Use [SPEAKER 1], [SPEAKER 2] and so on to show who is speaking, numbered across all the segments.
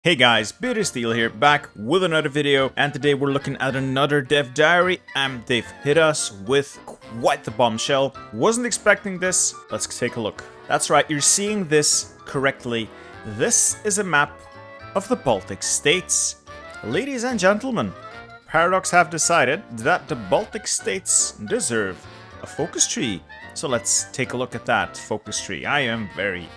[SPEAKER 1] Hey guys, Bitter Steel here, back with another video, and today we're looking at another dev diary, and they've hit us with quite the bombshell. Wasn't expecting this. Let's take a look. That's right, you're seeing this correctly. This is a map of the Baltic states. Ladies and gentlemen, Paradox have decided that the Baltic states deserve a focus tree. So let's take a look at that focus tree. I am very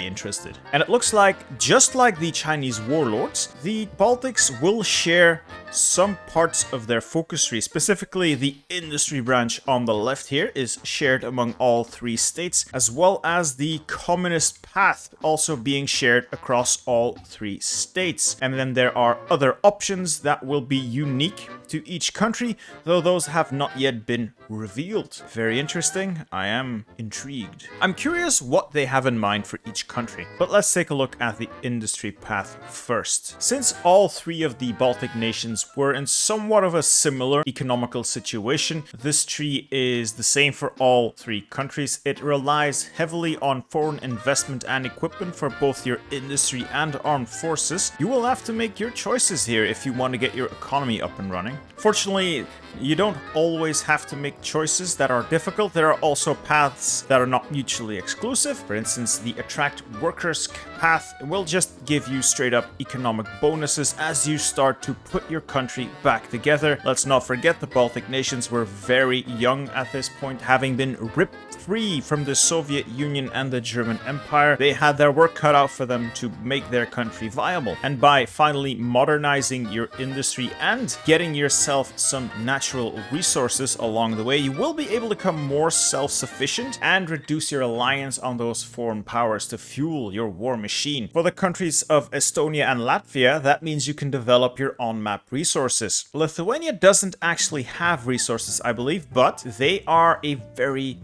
[SPEAKER 1] interested. And it looks like, just like the Chinese warlords, the Baltics will share some parts of their focus tree. Specifically, the industry branch on the left here is shared among all three states, as well as the communist path also being shared across all three states. And then there are other options that will be unique to each country, though those have not yet been revealed. Very interesting. I am intrigued. I'm curious what they have in mind for each country. But let's take a look at the industry path first. Since all three of the Baltic nations were in somewhat of a similar economical situation, this tree is the same for all three countries. It relies heavily on foreign investment and equipment for both your industry and armed forces. You will have to make your choices here if you want to get your economy up and running. Fortunately, you don't always have to make choices that are difficult. There are also paths that are not mutually exclusive. For instance, the attract workers path will just give you straight up economic bonuses as you start to put your country back together. Let's not forget the Baltic nations were very young at this point, having been ripped free from the Soviet Union and the German Empire. They had their work cut out for them to make their country viable. And by finally modernizing your industry and getting yourself some natural resources along the way, you will be able to become more self-sufficient and reduce your reliance on those foreign powers to fuel your war machine. For the countries of Estonia and Latvia, that means you can develop your on-map resources. Lithuania doesn't actually have resources, I believe, but they are a very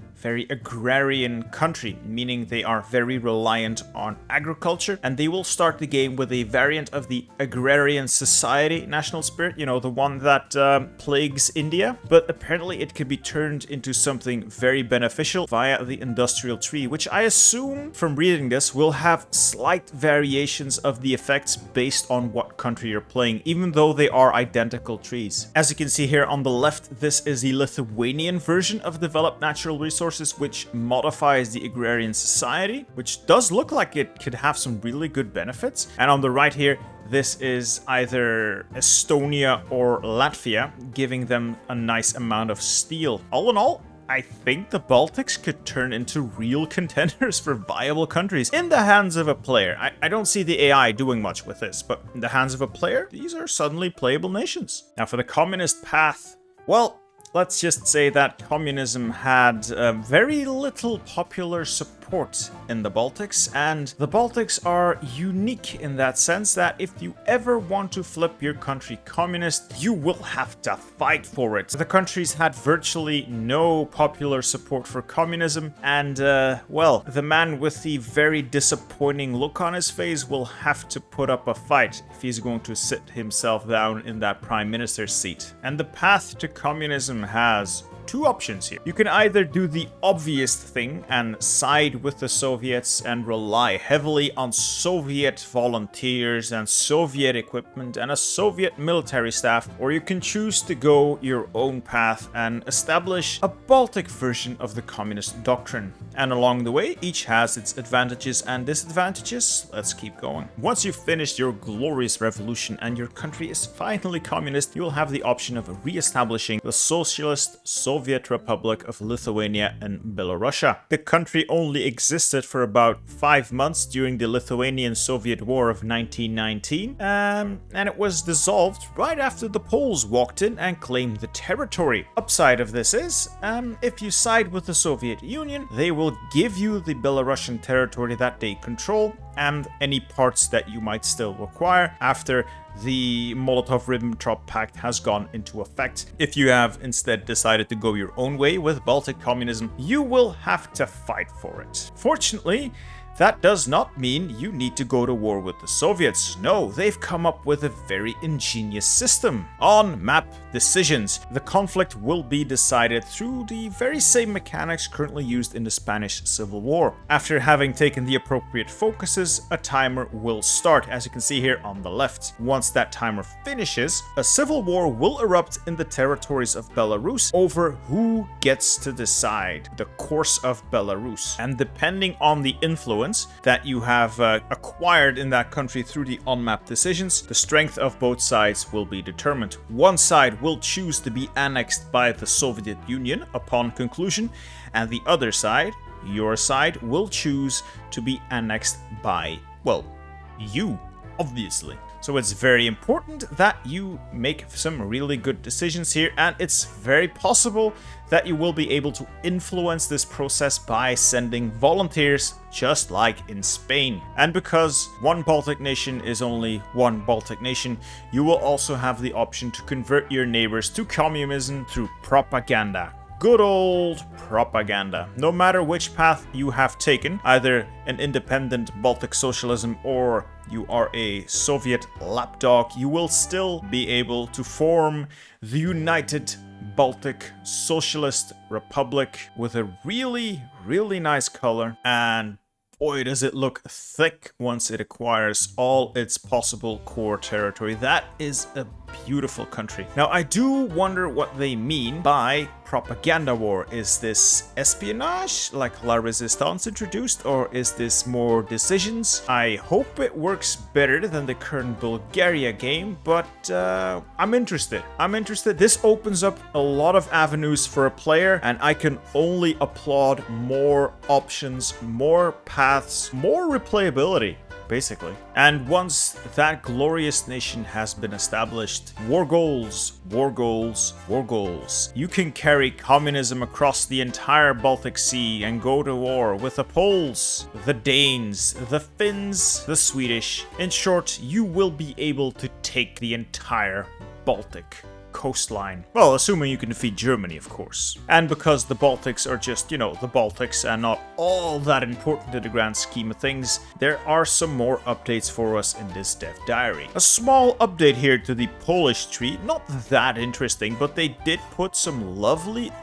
[SPEAKER 1] agrarian country, meaning they are very reliant on agriculture, and they will start the game with a variant of the agrarian society national spirit, you know, the one that plagues India. But apparently it could be turned into something very beneficial via the industrial tree, which I assume from reading this will have slight variations of the effects based on what country you're playing, even though they are identical trees. As you can see here on the left, this is the Lithuanian version of developed natural resources, which modifies the agrarian society, which does look like it could have some really good benefits. And on the right here, this is either Estonia or Latvia, giving them a nice amount of steel. All in all, I think the Baltics could turn into real contenders for viable countries in the hands of a player. I don't see the AI doing much with this, but in the hands of a player, these are suddenly playable nations. Now for the communist path, well, let's just say that communism had very little popular support in the Baltics, and the Baltics are unique in that sense that if you ever want to flip your country communist, you will have to fight for it. The countries had virtually no popular support for communism, and well, the man with the very disappointing look on his face will have to put up a fight if he's going to sit himself down in that prime minister's seat. And the path to communism has two options here. You can either do the obvious thing and side with the Soviets and rely heavily on Soviet volunteers and Soviet equipment and a Soviet military staff, or you can choose to go your own path and establish a Baltic version of the communist doctrine. And along the way, each has its advantages and disadvantages. Let's keep going. Once you've finished your glorious revolution and your country is finally communist, you will have the option of re-establishing the socialist Soviet Republic of Lithuania and Belarusia. The country only existed for about 5 months during the Lithuanian-Soviet War of 1919, and it was dissolved right after the Poles walked in and claimed the territory. Upside of this is, if you side with the Soviet Union, they will give you the Belarusian territory that they control and any parts that you might still require after the Molotov-Ribbentrop Pact has gone into effect. If you have instead decided to go your own way with Baltic communism, you will have to fight for it. Fortunately, that does not mean you need to go to war with the Soviets. No, they've come up with a very ingenious system. On map decisions, the conflict will be decided through the very same mechanics currently used in the Spanish Civil War. After having taken the appropriate focuses, a timer will start, as you can see here on the left. Once that timer finishes, a civil war will erupt in the territories of Belarus over who gets to decide the course of Belarus. And depending on the influence that you have acquired in that country through the on-map decisions, the strength of both sides will be determined. One side will choose to be annexed by the Soviet Union upon conclusion, and the other side, your side, will choose to be annexed by, well, you, obviously. So it's very important that you make some really good decisions here, and it's very possible that you will be able to influence this process by sending volunteers, just like in Spain. And because one Baltic nation is only one Baltic nation, you will also have the option to convert your neighbors to communism through propaganda. Good old propaganda. No matter which path you have taken, either an independent Baltic socialism or you are a Soviet lapdog, you will still be able to form the United Baltic Socialist Republic with a really, really nice color, and boy does it look thick once it acquires all its possible core territory. That is a beautiful country. Now I do wonder what they mean by propaganda war. Is this espionage like La Resistance introduced, or is this more decisions? I hope it works better than the current Bulgaria game, but I'm interested. This opens up a lot of avenues for a player, and I can only applaud more options, more paths, more replayability, basically. And once that glorious nation has been established, war goals, war goals, war goals. You can carry communism across the entire Baltic Sea and go to war with the Poles, the Danes, the Finns, the Swedish. In short, you will be able to take the entire Baltic coastline. Well, assuming you can defeat Germany, of course. And because the Baltics are just, you know, the Baltics and not all that important in the grand scheme of things, there are some more updates for us in this dev diary. A small update here to the Polish tree, not that interesting, but they did put some lovely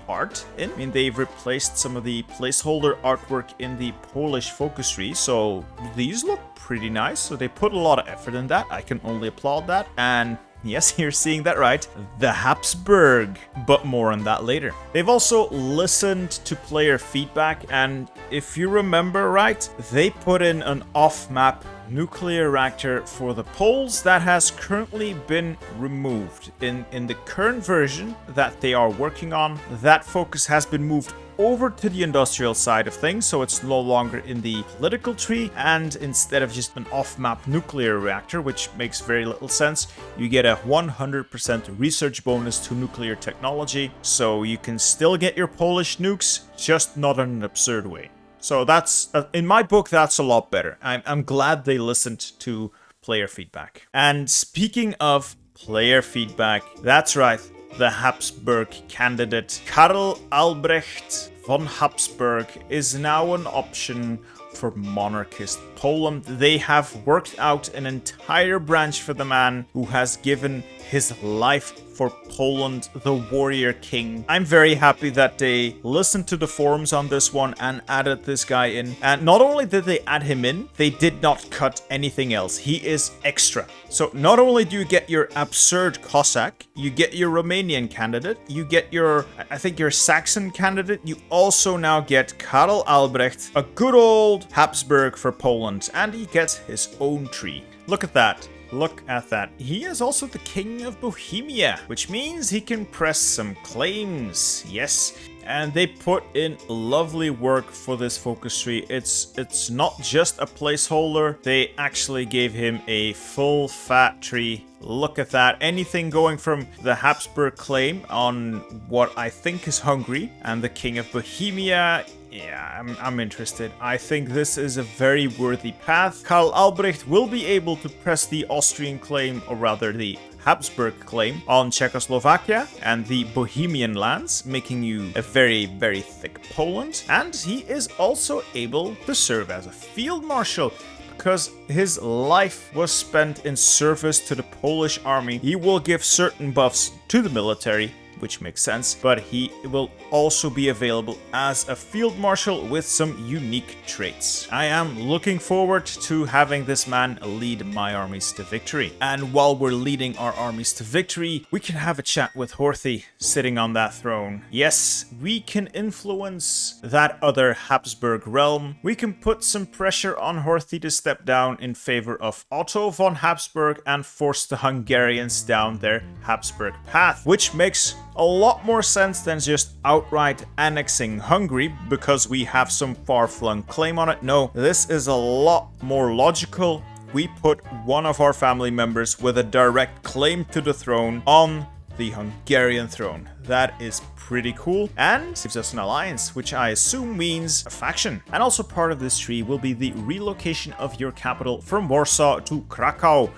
[SPEAKER 1] art in. I mean, they've replaced some of the placeholder artwork in the Polish focus tree, so these look pretty nice. So they put a lot of effort in that. I can only applaud that. And yes, you're seeing that right, the Habsburg, but more on that later. They've also listened to player feedback, and if you remember right, they put in an off-map nuclear reactor for the Poles that has currently been removed. In the current version that they are working on, that focus has been moved over to the industrial side of things, so it's no longer in the political tree, and instead of just an off-map nuclear reactor, which makes very little sense, you get a 100% research bonus to nuclear technology, so you can still get your Polish nukes, just not in an absurd way. So that's, in my book, that's a lot better. I'm glad they listened to player feedback. And speaking of player feedback, that's right, the Habsburg candidate Karl Albrecht von Habsburg is now an option for monarchist Poland. They have worked out an entire branch for the man who has given his life for Poland, the warrior king. I'm very happy that they listened to the forums on this one and added this guy in. And not only did they add him in, they did not cut anything else. He is extra. So not only do you get your absurd Cossack, you get your Romanian candidate, you get your, I think your Saxon candidate, you also now get Karl Albrecht, a good old Habsburg for Poland, and he gets his own tree. Look at that. Look at that. He is also the king of Bohemia, which means he can press some claims. Yes. And they put in lovely work for this focus tree. It's not just a placeholder. They actually gave him a full fat tree. Look at that. Anything going from the Habsburg claim on what I think is Hungary and the king of Bohemia Yeah, I'm interested. I think this is a very worthy path. Karl Albrecht will be able to press the Austrian claim, or rather the Habsburg claim, on Czechoslovakia and the Bohemian lands, making you a very, very thick Poland. And he is also able to serve as a field marshal, because his life was spent in service to the Polish army. He will give certain buffs to the military, which makes sense, but he will also be available as a field marshal with some unique traits. I am looking forward to having this man lead my armies to victory. And while we're leading our armies to victory, we can have a chat with Horthy sitting on that throne. Yes, we can influence that other Habsburg realm. We can put some pressure on Horthy to step down in favor of Otto von Habsburg and force the Hungarians down their Habsburg path, which makes a lot more sense than just outright annexing Hungary because we have some far-flung claim on it. No, this is a lot more logical. We put one of our family members with a direct claim to the throne on the Hungarian throne. That is pretty cool and gives us an alliance, which I assume means a faction. And also part of this tree will be the relocation of your capital from Warsaw to Krakow,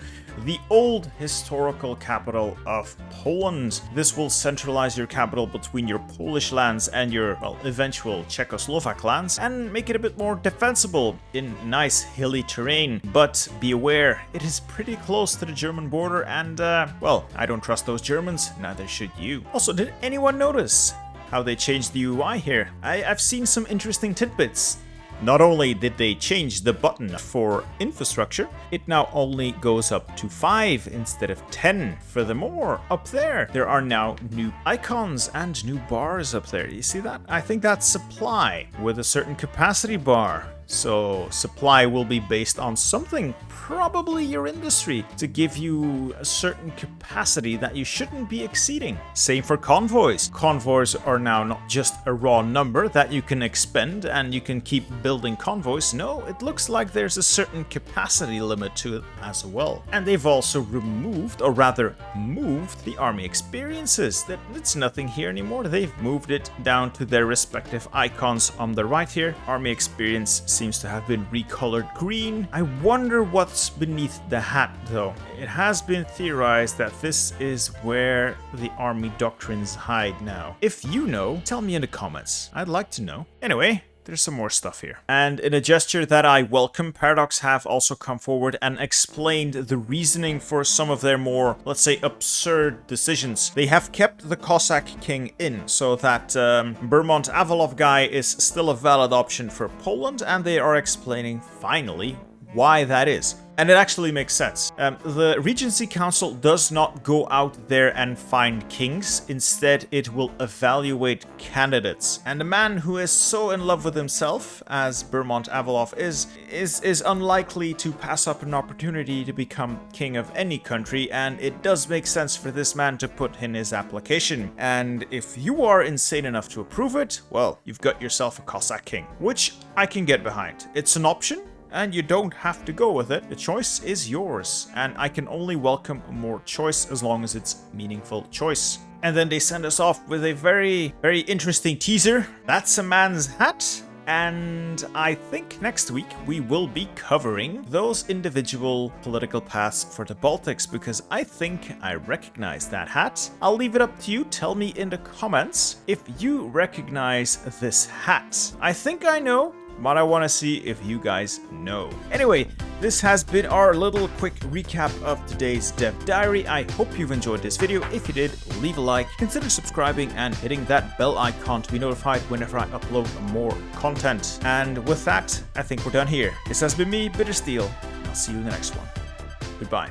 [SPEAKER 1] the old historical capital of Poland. This will centralize your capital between your Polish lands and your, well, eventual Czechoslovak lands and make it a bit more defensible in nice hilly terrain. But be aware, it is pretty close to the German border and, well, I don't trust those Germans, neither should you. Also, did anyone notice how they changed the UI here? I've seen some interesting tidbits. Not only did they change the button for infrastructure, it now only goes up to 5 instead of 10. Furthermore, up there are now new icons and new bars up there. You see that? I think that's supply with a certain capacity bar. So supply will be based on something, probably your industry, to give you a certain capacity that you shouldn't be exceeding. Same for convoys. Convoys are now not just a raw number that you can expend and you can keep building convoys. No, it looks like there's a certain capacity limit to it as well. And they've also removed, or rather moved, the army experiences. It's nothing here anymore. They've moved it down to their respective icons on the right here. Army experience seems to have been recolored green. I wonder what's beneath the hat though. It has been theorized that this is where the army doctrines hide now. If you know, tell me in the comments. I'd like to know. Anyway, there's some more stuff here. And in a gesture that I welcome, Paradox have also come forward and explained the reasoning for some of their more, let's say, absurd decisions. They have kept the Cossack king in, so that Bermont-Avalov guy is still a valid option for Poland, and they are explaining, finally, why that is. And it actually makes sense. The Regency Council does not go out there and find kings. Instead, it will evaluate candidates. And a man who is so in love with himself, as Bermont-Avalov is unlikely to pass up an opportunity to become king of any country, and it does make sense for this man to put in his application. And if you are insane enough to approve it, well, you've got yourself a Cossack king, which I can get behind. It's an option, and you don't have to go with it. The choice is yours, and I can only welcome more choice as long as it's meaningful choice. And then they send us off with a very, very interesting teaser. That's a man's hat. And I think next week we will be covering those individual political paths for the Baltics, because I think I recognize that hat. I'll leave it up to you. Tell me in the comments if you recognize this hat. I think I know, but I want to see if you guys know. Anyway, this has been our little quick recap of today's Dev Diary. I hope you've enjoyed this video. If you did, leave a like, consider subscribing and hitting that bell icon to be notified whenever I upload more content. And with that, I think we're done here. This has been me, Bittersteel. I'll see you in the next one. Goodbye.